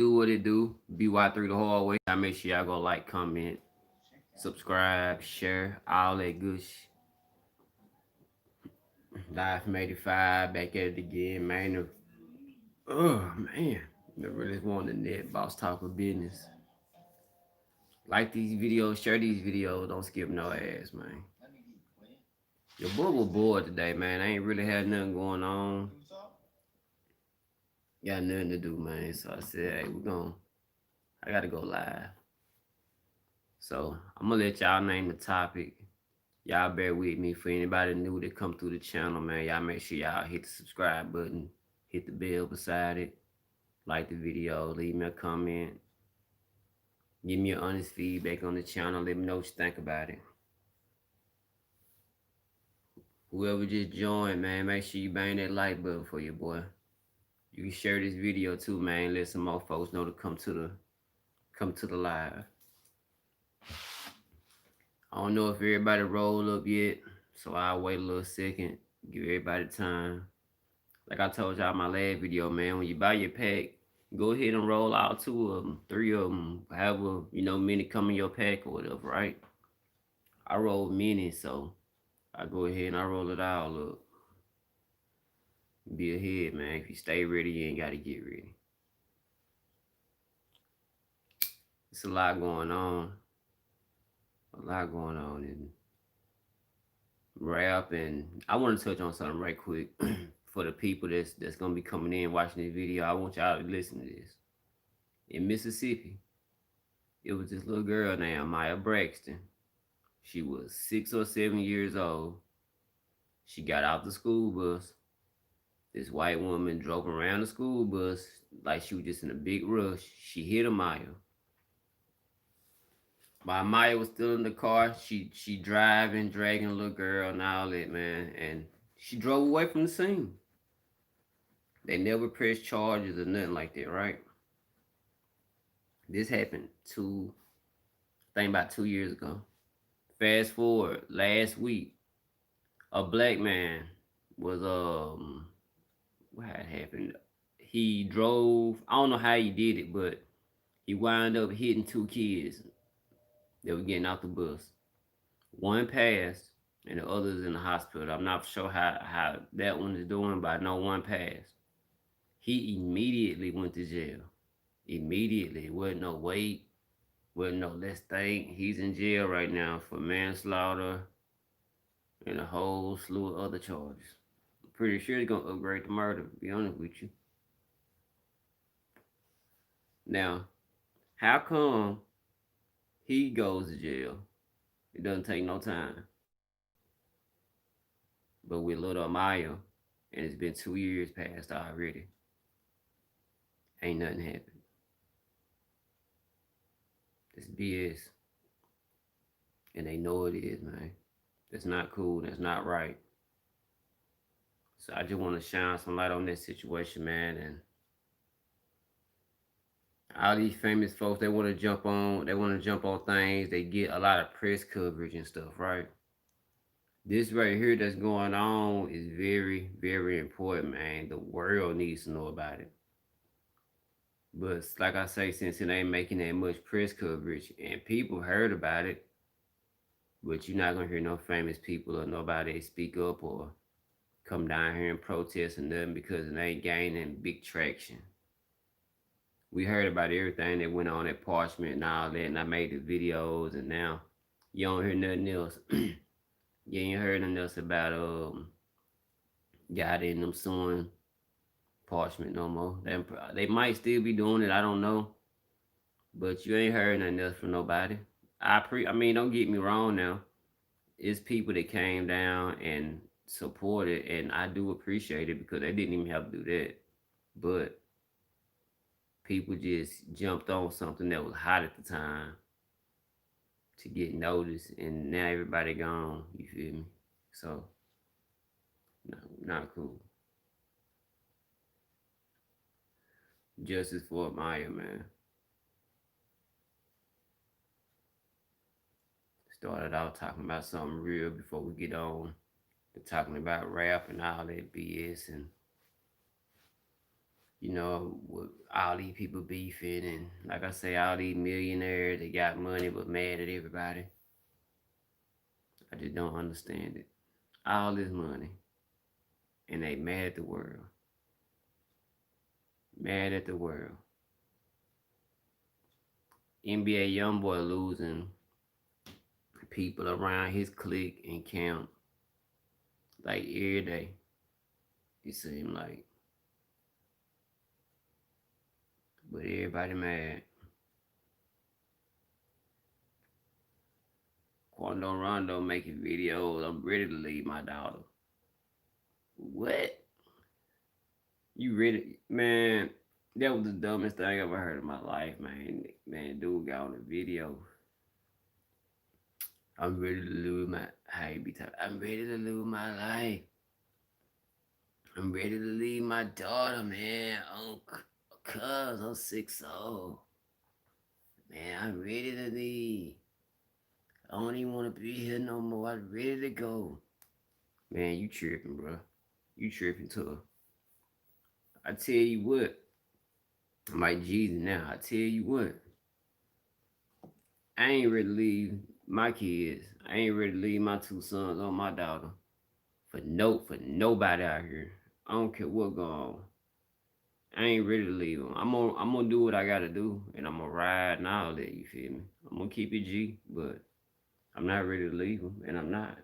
Do what it do. BY3 the hallway. I make sure y'all go like, comment, subscribe, share, all that good Live from 85, back at it again, man. Oh, man. I really want the net boss talk of business. Like these videos, share these videos. Don't skip no ass, man. Your boy was bored today, man. I ain't really had nothing going on. Got nothing to do, man. So I said, hey, I gotta go live. So I'm gonna let y'all name the topic. Y'all bear with me. For anybody new that come through the channel, man, y'all make sure y'all hit the subscribe button, hit the bell beside it, like the video, leave me a comment, give me your honest feedback on the channel, let me know what you think about it. Whoever just joined, man, make sure you bang that like button for your boy. You can share this video too, man. Let some more folks know to come to the live. I don't know if everybody rolled up yet, so I'll wait a little second, give everybody time. Like I told y'all in my last video, man, when you buy your pack, go ahead and roll out 2 of them, 3 of them, however, many come in your pack or whatever, right? I rolled many, so I go ahead and I roll it all up. Be ahead, man. If you stay ready, you ain't got to get ready. It's a lot going on. A lot going on in rap, and I want to touch on something right quick for the people that's gonna be coming in watching this video. I want y'all to listen to this. In Mississippi, it was this little girl named Maya Braxton. She was 6 or 7 years old. She got out the school bus. This white woman drove around the school bus like she was just in a big rush. She hit Maya. While Maya was still in the car, she driving, dragging a little girl and all that, man. And she drove away from the scene. They never pressed charges or nothing like that, right? This happened about 2 years ago. Fast forward, last week, a black man was what had happened? He drove. I don't know how he did it, but he wound up hitting 2 kids that were getting out the bus. One passed, and the other's in the hospital. I'm not sure how that one is doing, but I know one passed. He immediately went to jail. Immediately. Wasn't no wait. Wasn't no let's think. He's in jail right now for manslaughter and a whole slew of other charges. I'm pretty sure he's gonna upgrade to murder, to be honest with you. Now, how come he goes to jail? It doesn't take no time. But with little Maya, and it's been 2 years past already, ain't nothing happened. It's BS. And they know it is, man. That's not cool. That's not right. So I just want to shine some light on this situation, man. And all these famous folks, they want to jump on things. They get a lot of press coverage and stuff, right? This right here that's going on is very, very important, man. The world needs to know about it. But like I say, since it ain't making that much press coverage and people heard about it, but you're not gonna hear no famous people or nobody speak up or come down here and protest or nothing because it ain't gaining big traction. We heard about everything that went on at Parchment and all that, and I made the videos, and now you don't hear nothing else. You ain't heard nothing else about God in them suing Parchment no more. They might still be doing it, I don't know. But you ain't heard nothing else from nobody. I mean, don't get me wrong now. It's people that came down and supported, and I do appreciate it because they didn't even have to do that. But people just jumped on something that was hot at the time to get noticed, and now everybody gone. You feel me? So, no, not cool. Justice for Maya, man. Started out talking about something real before we get on to talking about rap and all that BS. And with all these people beefing, and like I say, all these millionaires, they got money but mad at everybody. I just don't understand it. All this money, and they mad at the world. Mad at the world. NBA YoungBoy losing people around his clique and camp like every day. It seemed like, but everybody mad. Quando Rondo making videos. I'm ready to leave my daughter. What? You ready, man? That was the dumbest thing I ever heard in my life, man. Man, dude got on the video. I'm ready to lose my. How you be talking? I'm ready to lose my life. I'm ready to leave my daughter, man. Oh, cuz I'm 6 old. Man, I'm ready to leave. I don't even want to be here no more. I'm ready to go. Man, you tripping, bro. You tripping too. I tell you what. I'm like Jesus now. I tell you what. I ain't ready to leave my kids. I ain't ready to leave my two sons or my daughter for nobody out here. I don't care what going on. I ain't ready to leave them. I'm gonna do what I gotta do, and I'm gonna ride and all that. You feel me? I'm gonna keep it G, but I'm not ready to leave them, and I'm not.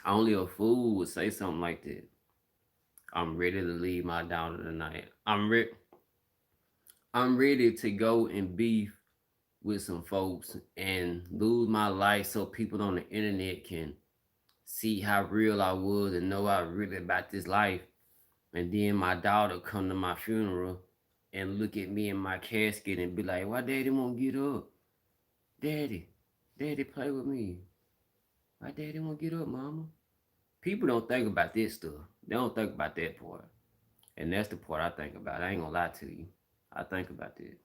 Only a fool would say something like that. I'm ready to leave my daughter tonight. I'm ready to go and beef with some folks and lose my life so people on the internet can see how real I was and know I really about this life. And then my daughter come to my funeral and look at me in my casket and be like, "Why daddy won't get up? Daddy, daddy play with me. Why daddy won't get up, mama?" People don't think about this stuff. They don't think about that part. And that's the part I think about. I ain't gonna lie to you. I think about that.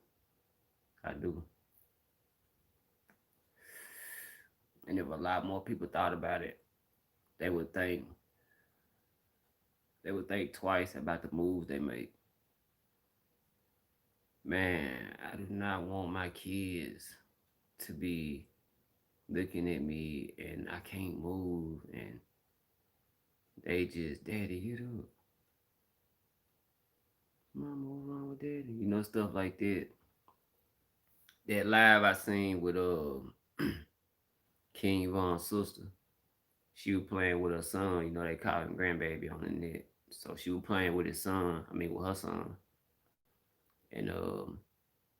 I do. And if a lot more people thought about it, they would think they would think twice about the moves they make. Man, I do not want my kids to be looking at me and I can't move and they just, daddy, get up. Mama, what's wrong with daddy? Stuff like that. That live I seen with King Von's sister. She was playing with her son, they call him grandbaby on the net. So she was playing with his son, I mean with her son. And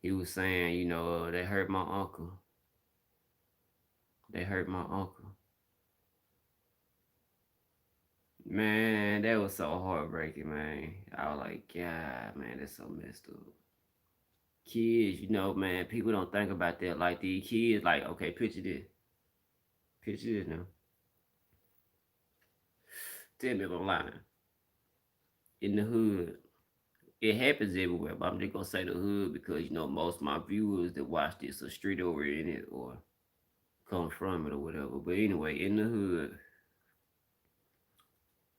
he was saying, they hurt my uncle. They hurt my uncle. Man, that was so heartbreaking, man. I was like, God, man, that's so messed up. Kids, man, people don't think about that. Like these kids, like, okay, picture this. Picture this now. Tell me if I'm lying. In the hood, it happens everywhere, but I'm just gonna say the hood because most of my viewers that watch this are straight over in it or come from it or whatever. But anyway, in the hood,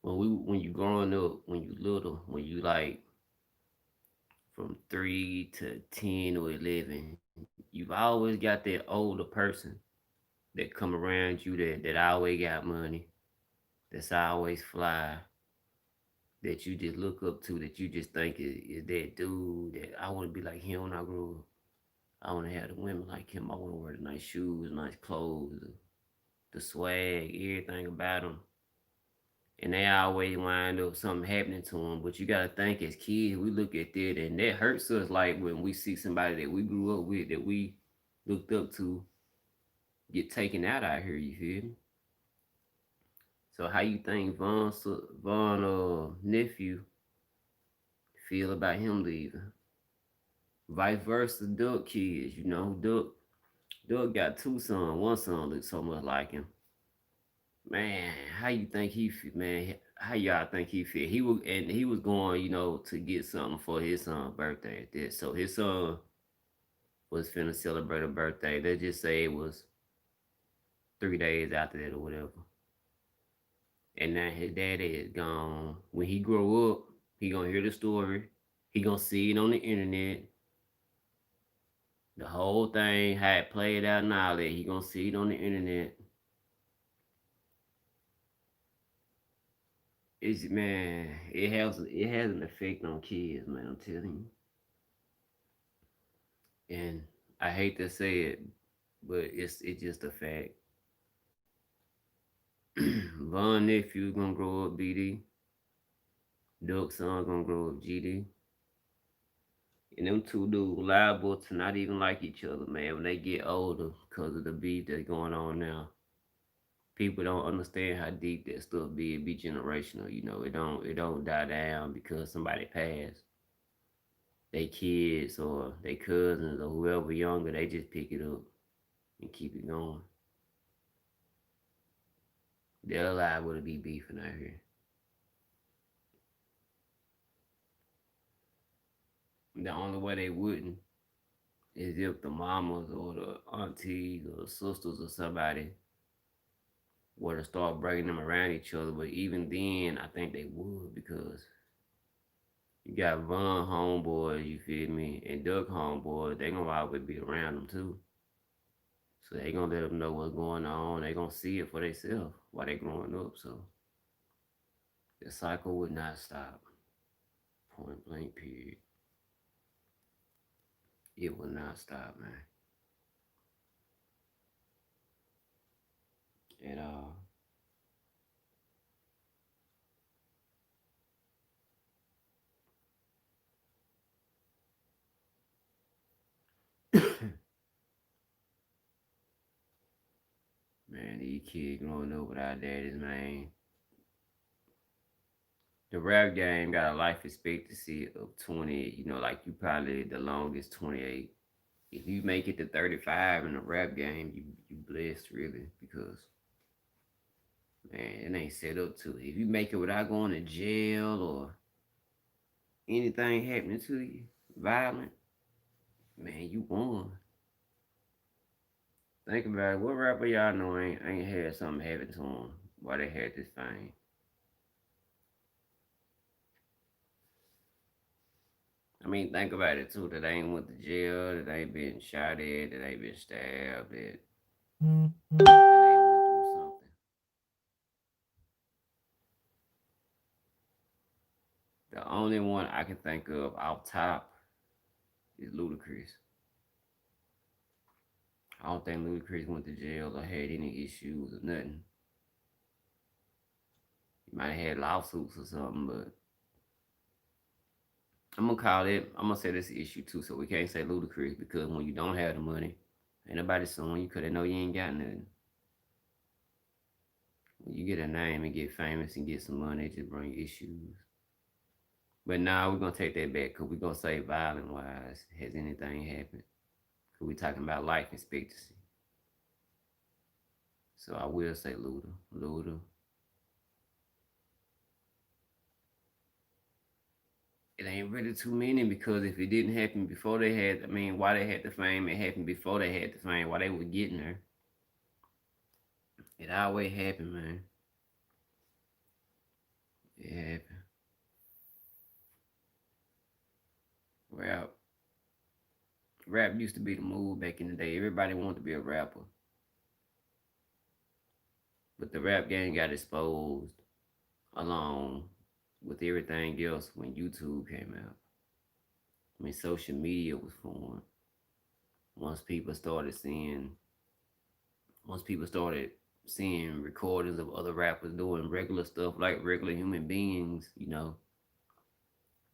when you growing up, when you little, when you like from 3 to 10 or 11, you've always got that older person that come around you that always got money, that's always fly, that you just look up to, that you just think is that dude that I want to be like him when I grow up. I want to have the women like him. I want to wear the nice shoes, nice clothes, the swag, everything about him. And they always wind up something happening to them. But you gotta think as kids, we look at that and that hurts us like when we see somebody that we grew up with, that we looked up to, get taken out here, you feel me? So how you think Von nephew feel about him leaving? Vice versa, Duck kids, Duck got two sons. One son looks so much like him. Man, how you think he feel, man? How y'all think he feel? He was going, to get something for his son's birthday at this. So his son was finna celebrate a birthday. Let's just say it was 3 days after that or whatever. And now his daddy is gone. When he grow up, he gonna hear the story. He gonna see it on the internet. The whole thing, how it played out and all that. He gonna see it on the internet. It's man, it has an effect on kids, man. I'm telling you. And I hate to say it, but it's just a fact. Von nephew gonna grow up BD. Duke's son gonna grow up GD. And them two dudes liable to not even like each other, man, when they get older because of the beef that's going on now. People don't understand how deep that stuff be. It be generational, it don't die down because somebody passed. They kids or they cousins or whoever younger, they just pick it up and keep it going. They're liable to be beefing out here. The only way they wouldn't is if the mamas or the aunties or the sisters or somebody were to start bringing them around each other. But even then, I think they would because you got Von homeboys, you feel me, and Duck homeboys. They gonna always be around them too. So they gonna let them know what's going on. They gonna see it for themselves while they growing up. So the cycle would not stop. Point blank. Period. It will not stop, man. At all. Man, these kids growing up without daddies, man. The rap game got a life expectancy of 20. Like you probably the longest 28. If you make it to 35 in the rap game, you blessed really because man, it ain't set up to. If you make it without going to jail or anything happening to you, violent, man, you won. Think about it. What rapper y'all know ain't had something happen to him while they had this fame? I mean, think about it too. That they ain't went to jail. That they ain't been shot at. That they ain't been stabbed. That they ain't went through something. The only one I can think of off top is Ludacris. I don't think Ludacris went to jail or had any issues or nothing. He might have had lawsuits or something, but I'm gonna say this issue too, so we can't say Ludacris because when you don't have the money, ain't nobody suing you because they know you ain't got nothing. When you get a name and get famous and get some money, it just bring issues. But now we're gonna take that back because we're gonna say violent wise, has anything happened? Because we talking about life expectancy. So I will say Luda. Luda. It ain't really too many because if it didn't happen before they had, I mean, why they had the fame, it happened before they had the fame, why they were getting there. It always happened, man. It happened. Rap, rap used to be the move back in the day. Everybody wanted to be a rapper, but the rap game got exposed along with everything else when YouTube came out. When social media was formed, once people started seeing, once people started seeing recordings of other rappers doing regular stuff like regular human beings,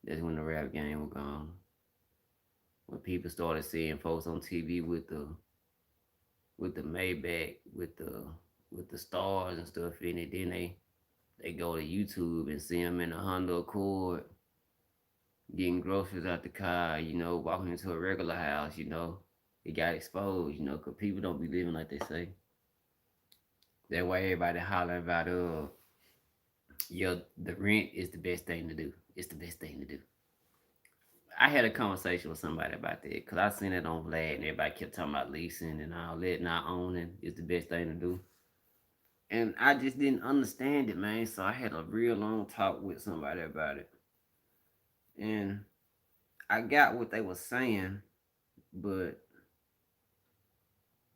that's when the rap game was gone. When people started seeing folks on TV with the Maybach, with the stars and stuff in it, then they go to YouTube and see them in a Honda Accord, getting groceries out the car, walking into a regular house, it got exposed, because people don't be living like they say. That why everybody hollering about, yeah, the rent is the best thing to do. It's the best thing to do. I had a conversation with somebody about that because I seen it on Vlad and everybody kept talking about leasing and all that, not owning is the best thing to do. And I just didn't understand it, man. So I had a real long talk with somebody about it. And I got what they were saying, but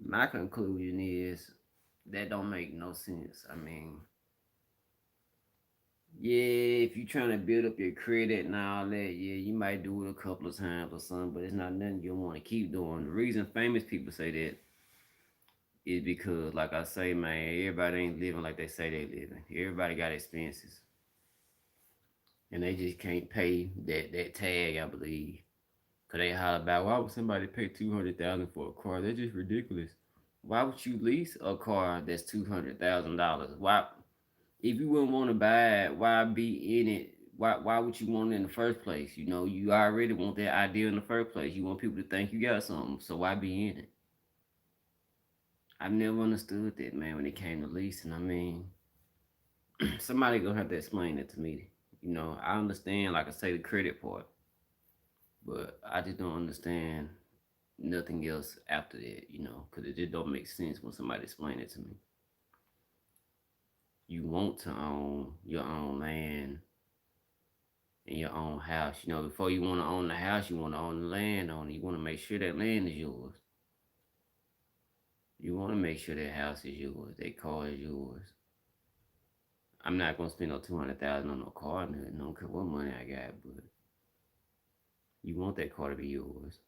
my conclusion is that don't make no sense. I mean, yeah, if you're trying to build up your credit and all that, yeah, you might do it a couple of times or something, but it's not nothing you want to keep doing. The reason famous people say that is because, like I say, man, everybody ain't living like they say they living. Everybody got expenses, and they just can't pay that tag. I believe, cause they holler about why would somebody pay 200,000 for a car? That's just ridiculous. Why would you lease a car that's $200,000? Why, if you wouldn't want to buy it, why be in it? Why would you want it in the first place? You know, you already want that idea in the first place. You want people to think you got something, so why be in it? I've never understood that, man, when it came to leasing. I mean, somebody gonna have to explain it to me. You know, I understand, like I say, the credit part, but I just don't understand nothing else after that. You know, because it just don't make sense when somebody explain it to me. You want to own your own land in your own house. You know, before you want to own the house, you want to own the land on it. You want to make sure that land is yours. You want to make sure that house is yours, that car is yours. I'm not gonna spend no 200,000 on no car, nothing. I don't care what money I got, but you want that car to be yours.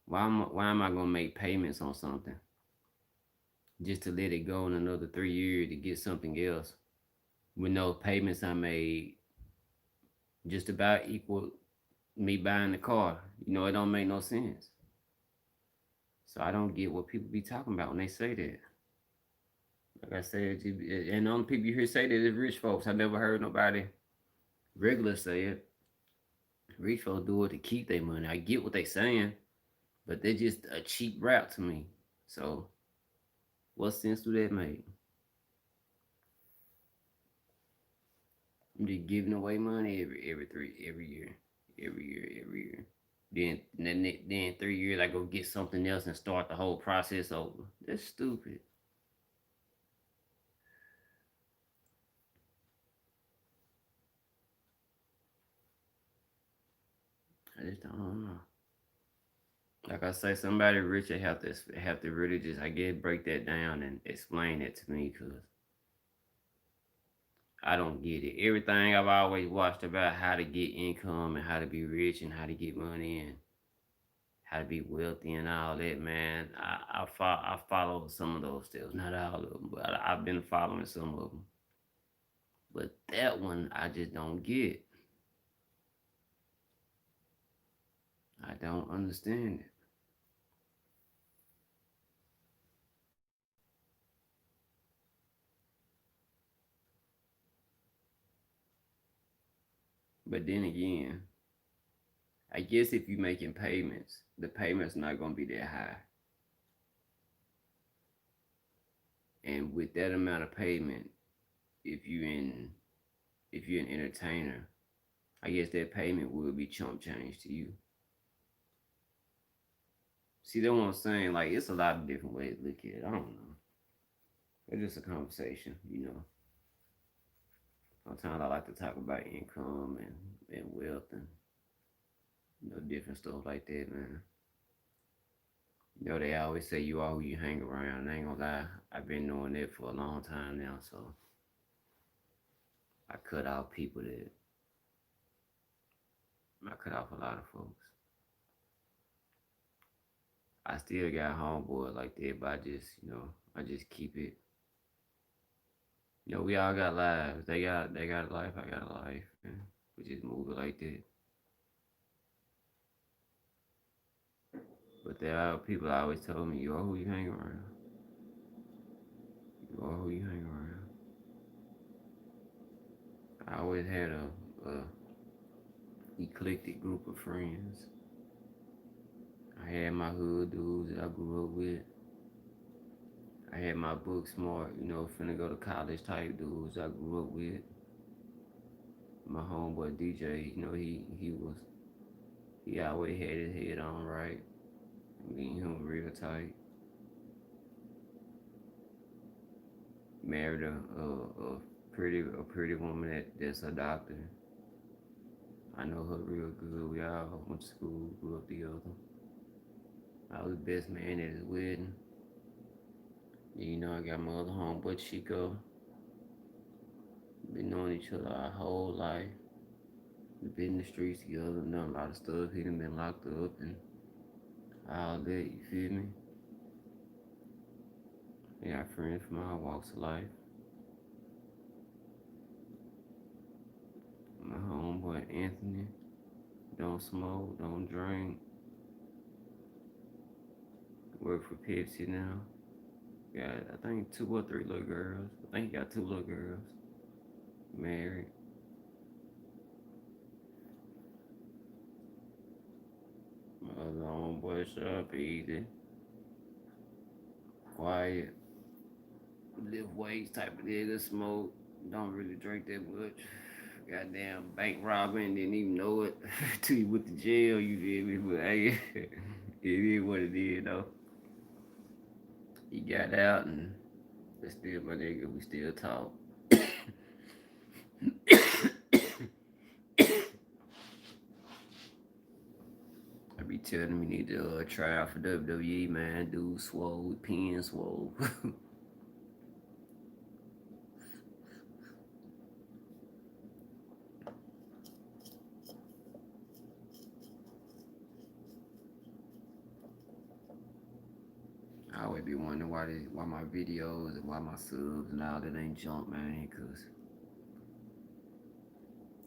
Why am I gonna make payments on something just to let it go in another 3 years to get something else when those payments I made just about equal me buying the car? You know, it don't make no sense. So I don't get what people be talking about when they say that. Like I said, and the only people you hear say that is rich folks. I never heard nobody regular say it. Rich folks do it to keep their money. I get what they saying, but they're just a cheap route to me. So what sense do that make? I'm just giving away money every year. Then 3 years I go get something else and start the whole process over. That's stupid. I just don't know. Like I say, somebody rich they have to really just I guess break that down and explain it to me because I don't get it. Everything I've always watched about how to get income and how to be rich and how to get money and how to be wealthy and all that, man. I follow some of those steps, not all of them, but I've been following some of them. But that one I just don't get. I don't understand it. But then again, I guess if you're making payments, the payment's not gonna be that high. And with that amount of payment, if you in if you're an entertainer, I guess that payment will be chump change to you. See, that's what I'm saying. Like, it's a lot of different ways to look at it. I don't know. It's just a conversation, you know. Sometimes I like to talk about income and wealth and different stuff like that, man. They always say you are who you hang around. I ain't gonna lie, I've been doing that for a long time now, so I cut off people that I cut off a lot of folks. I still got homeboy like that, but I just keep it. We all got lives. They got a life. I got a life, and we just move it like that. But there are people always told me, "You are who you hang around. You are who you hang around." I always had a eclectic group of friends. I had my hood dudes that I grew up with. I had my book smart, finna go to college type dudes I grew up with. My homeboy DJ, he always had his head on right. Me and him real tight. Married a pretty woman that's a doctor. I know her real good. We all went to school, grew up together. I was best man at his wedding. You know, I got my other homeboy Chico. Been knowing each other our whole life. We've been in the streets together, done a lot of stuff. He done been locked up and all that, you feel me? We got friends from all walks of life. My homeboy Anthony, don't smoke, don't drink. Work for Pepsi now. Got, I think, 2 or 3 little girls. I think he got 2 little girls. Married. My other homeboy Shop, easy, quiet, lift weights type of nigga, smoke, don't really drink that much. Goddamn bank robbing, didn't even know it till you went to jail, you feel me? But hey, it is what it is though. He got out and that's still my nigga, we still talk. I be telling him he need to try out for WWE, man. Dude swole, pen swole. I always be wondering why my videos and why my subs and all that ain't jump, man. Cause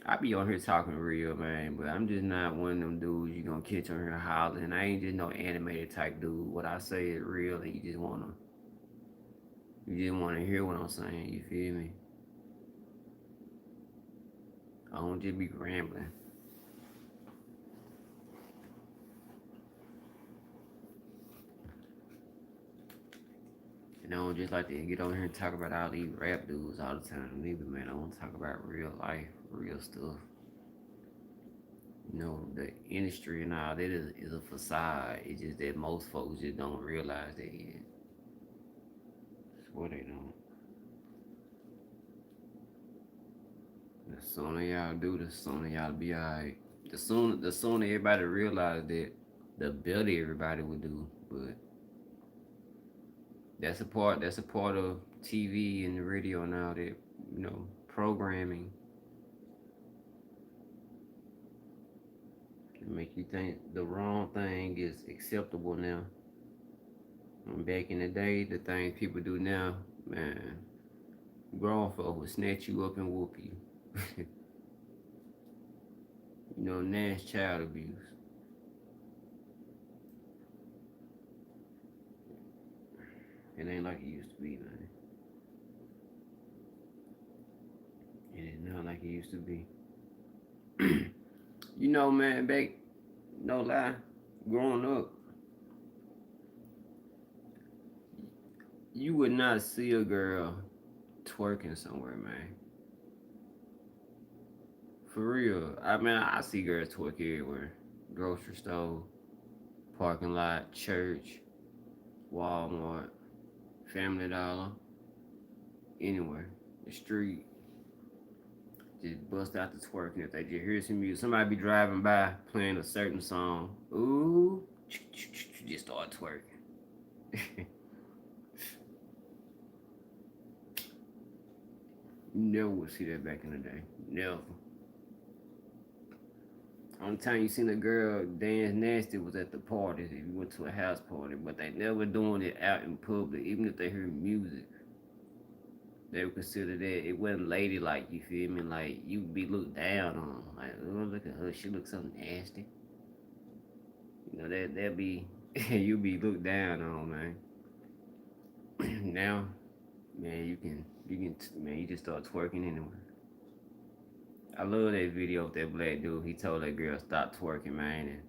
I be on here talking real, man, but I'm just not one of them dudes you gonna catch on here hollering. I ain't just no animated type dude. What I say is real, and you just wanna hear what I'm saying. You feel me? I don't just be rambling. And I don't just like to get on here and talk about all these rap dudes all the time. Neither, man. I want to talk about real life, real stuff. You know, the industry and all that is a facade. It's just that most folks just don't realize that yet. Swear they don't. The sooner y'all do, the sooner y'all be alright. The sooner everybody realize that, the better everybody will do. But that's a part of TV and the radio and all that, programming can make you think the wrong thing is acceptable now. Back in the day, the things people do now, man, grown folk would snatch you up and whoop you. Nash child abuse. It ain't like it used to be, man. It is not like it used to be. Man, back, no lie, growing up, you would not see a girl twerking somewhere, man. For real. I mean, I see girls twerk everywhere. Grocery store, parking lot, church, Walmart, Family Dollar, anywhere. The street. Just bust out the twerking. If they just hear some music, somebody be driving by playing a certain song. Ooh, just start twerking. You never would see that back in the day. Never. Only time you seen a girl dance nasty was at the parties if you went to a house party, but they never doing it out in public, even if they hear music. They would consider that it wasn't ladylike, you feel me? Like you would be looked down on. Like, oh look at her, she looks so nasty. That be you be looked down on, man. Now, man, man, you just start twerking anywhere. I love that video of that black dude. He told that girl stop twerking, man, and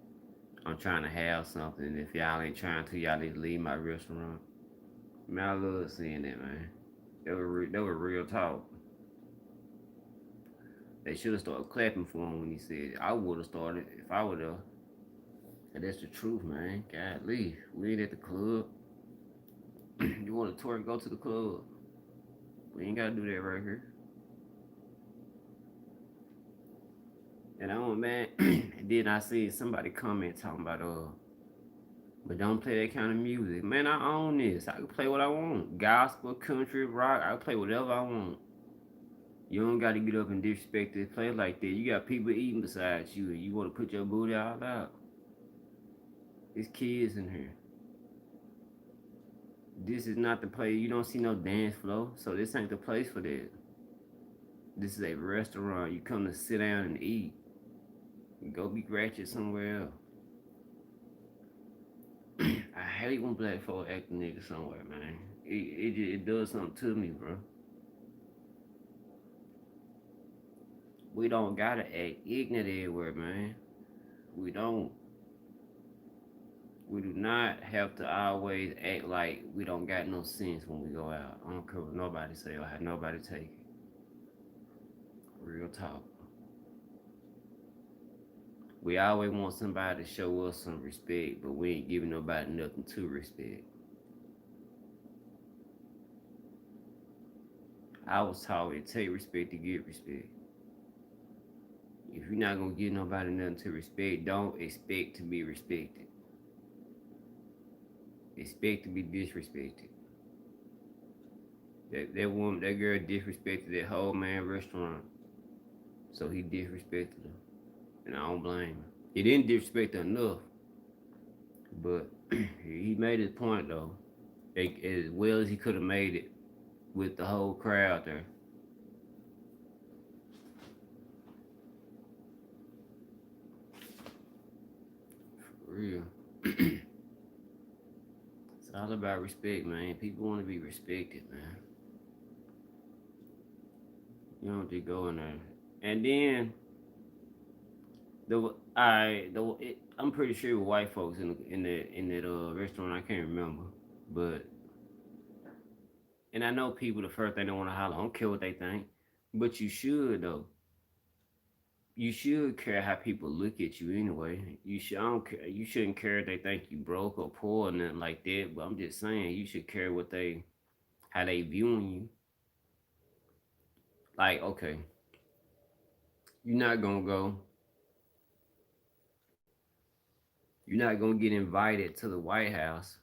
I'm trying to have something. If y'all ain't trying to, y'all need to leave my restaurant. Man, I love seeing that, man. That was real talk. They should have started clapping for him when he said it. I would have started if I would have. And that's the truth, man. God, leave. We ain't at the club. You want to twerk? Go to the club. We ain't gotta do that right here. And I don't man. And then I see somebody comment talking about but don't play that kind of music. Man, I own this. I can play what I want. Gospel, country, rock. I can play whatever I want. You don't got to get up and disrespect this place like that. You got people eating besides you, and you want to put your booty all out. There's kids in here. This is not the place. You don't see no dance floor, so this ain't the place for that. This is a restaurant. You come to sit down and eat. Go be ratchet somewhere else. I hate when black folk act a nigga somewhere, man. It does something to me, bro. We don't gotta act ignorant everywhere, man. We don't. We do not have to always act like we don't got no sense when we go out. I don't care what nobody say or how nobody take it. Real talk. We always want somebody to show us some respect, but we ain't giving nobody nothing to respect. I was taught it take respect to get respect. If you're not gonna give nobody nothing to respect, don't expect to be respected. Expect to be disrespected. That woman, that girl disrespected that whole man restaurant, so he disrespected her, and I don't blame him. He didn't disrespect her enough, but he made his point though, as well as he could have made it with the whole crowd there. For real. It's all about respect, man. People want to be respected, man. You don't just go in there, and then I'm pretty sure it was white folks in that restaurant. I can't remember, but and I know people the first thing they want to holler. I don't care what they think, but you should though. You should care how people look at you anyway. You should. I don't care. You shouldn't care if they think you broke or poor or nothing like that. But I'm just saying you should care what they how they viewing you. Like okay, you're not gonna go. You're not gonna get invited to the White House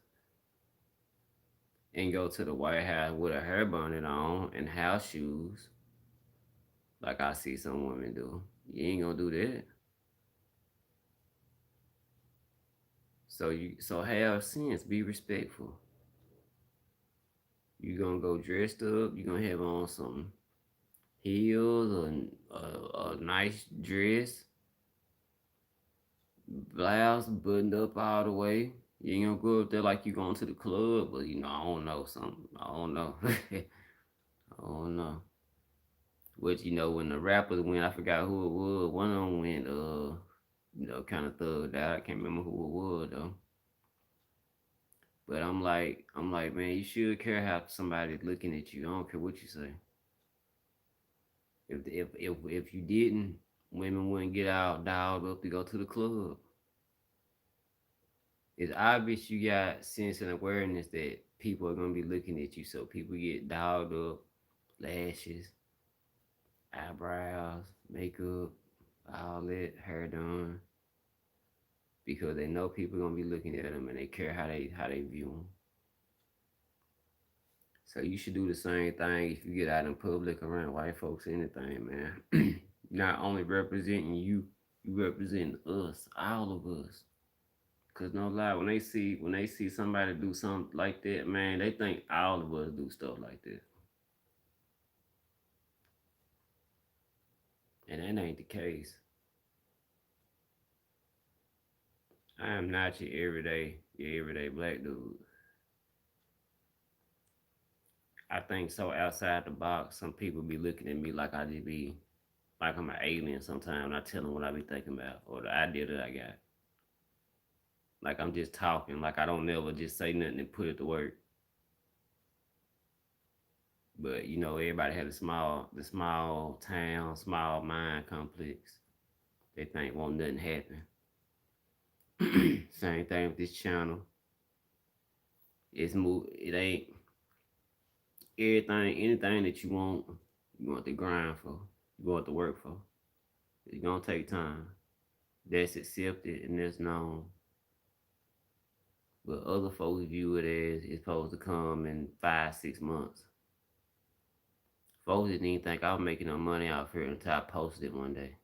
and go to the White House with a hair bonnet on and house shoes, like I see some women do. You ain't gonna do that. So have sense, be respectful. You gonna go dressed up. You gonna have on some heels or a nice dress, blouse buttoned up all the way. You ain't gonna go up there like you going to the club, but I don't know something. I don't know. I don't know. But when the rappers went, I forgot who it was. One of them went, kind of thugged out. I can't remember who it was though. But I'm like, man, you should care how somebody's looking at you. I don't care what you say. If you didn't, women wouldn't get out dialed up to go to the club. It's obvious you got sense and awareness that people are gonna be looking at you, so people get dialed up, lashes, eyebrows, makeup, all that, hair done, because they know people gonna be looking at them and they care how they view them. So you should do the same thing if you get out in public around white folks, anything, man. Not only representing you, you represent us, all of us. Cause no lie, when they see somebody do something like that, man, they think all of us do stuff like that, and that ain't the case. I am not your everyday black dude. I think so outside the box. Some people be looking at me like I just be like I'm an alien. Sometimes I tell them what I be thinking about or the idea that I got. Like I'm just talking. Like I don't never just say nothing and put it to work. But everybody had the small town, small mind complex. They think won't nothing happen. Same thing with this channel. It ain't Everything, anything that you want to grind for, you want to work for. It's gonna take time. That's accepted and that's known. But other folks view it as it's supposed to come in 5, 6 months. Folks didn't even think I was making no money out here until I posted it one day.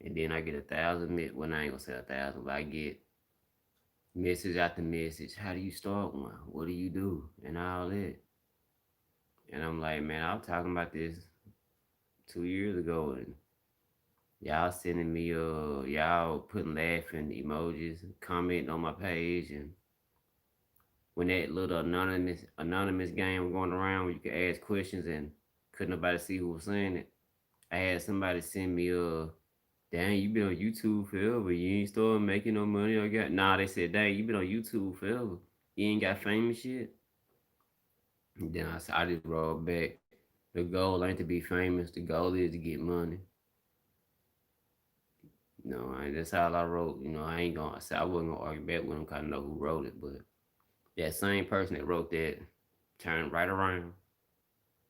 And then I get 1,000, well, I ain't gonna say 1,000, but I get message after message. How do you start one? What do you do? And all that. And I'm like, man, I was talking about this 2 years ago, and y'all sending me, y'all putting laughing emojis, commenting on my page, and when that little anonymous game was going around where you could ask questions and couldn't nobody see who was saying it, I had somebody send me dang, you been on YouTube forever. You ain't started making no money or got nah, they said, dang, you been on YouTube forever. You ain't got famous yet. And then I just wrote back. The goal ain't to be famous, the goal is to get money. That's all I wrote. I ain't gonna say I wasn't gonna argue back with him 'cause I know who wrote it, but that same person that wrote that turned right around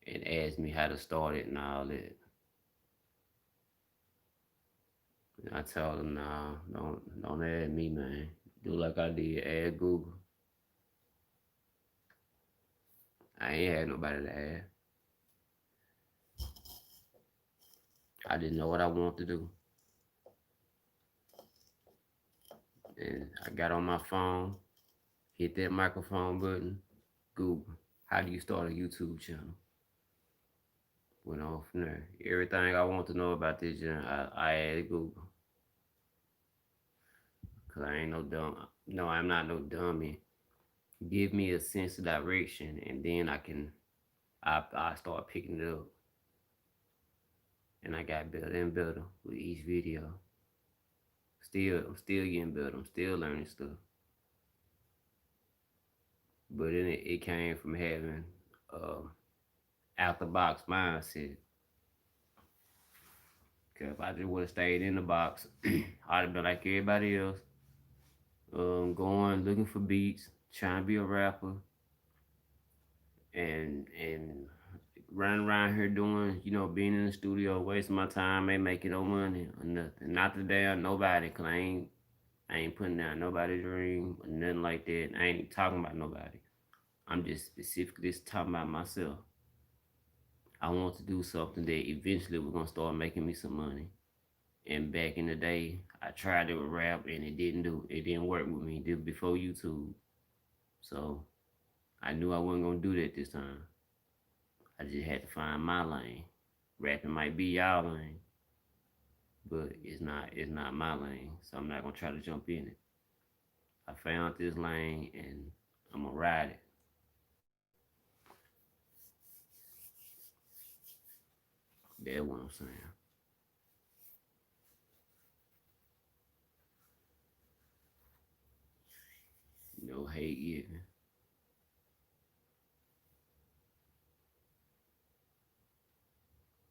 and asked me how to start it and all that. And I told him, nah, don't add me, man. Do like I did, add Google. I ain't had nobody to add. I didn't know what I wanted to do. And I got on my phone, hit that microphone button, Google. How do you start a YouTube channel? Went on from there. Everything I want to know about this channel, I added Google. Cause I ain't no dumb. No, I'm not no dummy. Give me a sense of direction, and then I start picking it up, and I got better and better with each video. I'm still getting better. I'm still learning stuff. But then it came from having out the box mindset. Cause if I just would have stayed in the box, I'd have been like everybody else, going looking for beats, trying to be a rapper, and running around here doing, being in the studio, wasting my time, ain't making no money or nothing. Not to damn nobody, cause I ain't putting down nobody's dream or nothing like that. I ain't talking about nobody. I'm just specifically just talking about myself. I want to do something that eventually was gonna start making me some money. And back in the day, I tried to rap and it didn't work with me. This before YouTube. So I knew I wasn't gonna do that this time. I just had to find my lane. Rapping might be y'all lane, but it's not my lane. So I'm not gonna try to jump in it. I found this lane and I'm gonna ride it. That's what I'm saying. No hate given.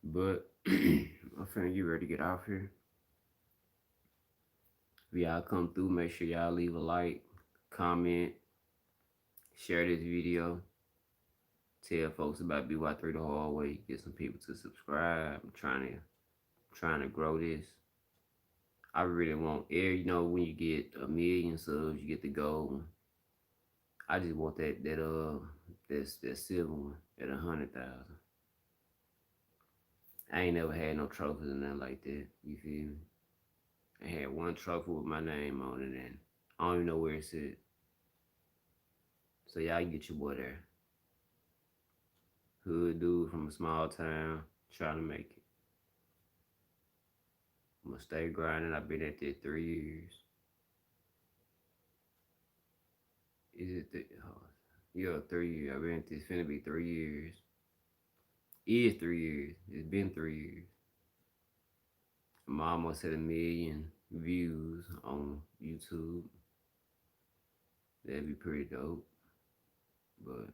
But I'm finna get ready to get off here. If y'all come through, make sure y'all leave a like, comment, share this video, tell folks about BY3 the hard way, get some people to subscribe. I'm trying to grow this. I really want when you get 1,000,000 subs, you get the gold one. I just want that silver one at 100,000. I ain't never had no trophies or nothing like that. You feel me? I had one trophy with my name on it, and I don't even know where it's at. So y'all get your boy there. Hood dude from a small town trying to make it. I'm gonna stay grinding. I've been at this 3 years. Is it? Yeah, 3 years. I've been at this. Finna be 3 years. It is 3 years. It's been 3 years. I'm almost at 1,000,000 views on YouTube. That'd be pretty dope. But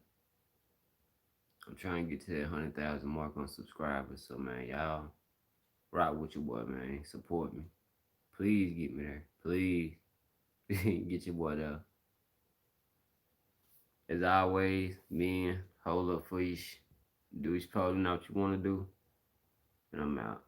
I'm trying to get to that 100,000 mark on subscribers. So man, y'all rock with your boy, man. Support me. Please get me there. Please get your boy there. As always, men, Hold up for you. Do what you probably not what you want to do, and I'm out.